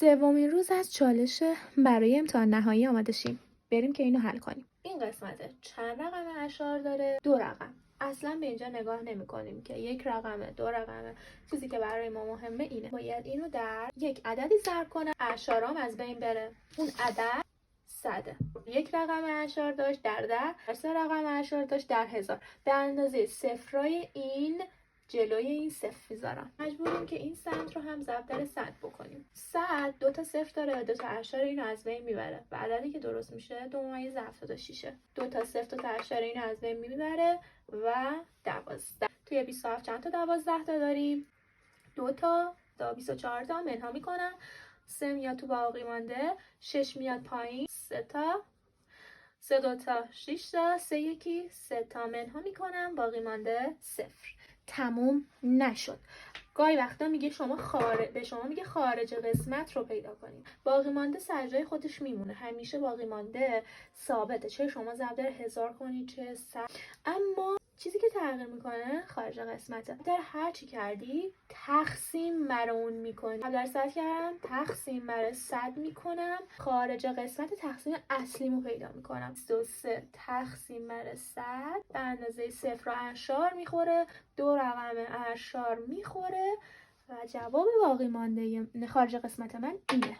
سومین روز از چالش برای امتحان نهایی آماده شیم. بریم که اینو حل کنیم. این قسمت چند رقم اعشار داره؟ 2 رقم. اصلا به اینجا نگاه نمی کنیم که 1 رقمه 2 رقمه. چیزی که برای ما مهمه اینه باید اینو در یک عددی ضرب کنم اعشارام از بین بره. اون عدد 100. 1 رقم اعشار داشت در 3 رقم اعشار داشت در 1000. به اندازه صفرای این جلوی این صفر میذارم. مجبوریم که این سمت رو هم ضرب در 100 بکنیم. 100 2 تا صفر داره، 2 تا اعشار اینو از بین میبره و عددی که درست میشه 2.76. 2 تا صفر 2 تا اعشار اینو از بین میبره و 12. توی 27 چند تا 12 تا داریم؟ 2 تا 24 تا منها میکنم. 3 میاد تو باقی مانده، 6 میاد پایین، 3 تا 3 2 تا 6 تا 3 1 3 تا منها میکنم، باقی مانده 0. تموم نشد. گاهی وقتا میگه به شما میگه خارج قسمت رو پیدا کنیم. باقی مانده سر جای خودش میمونه. همیشه باقی مانده ثابته، چه شما ضرب در 1000 کنید چه 100. اما چیزی که تغییر میکنه خارج قسمته. در هر چی کردی تقسیم بر اون میکنی. در 100 کردم تقسیم بر 100 میکنم، خارج قسمت تقسیم اصلیمو پیدا میکنم. 23 تقسیم بر 100 به اندازه صفر و اعشار میخوره، 2 رقم اعشار میخوره و جواب باقی مانده خارج قسمت من اینه.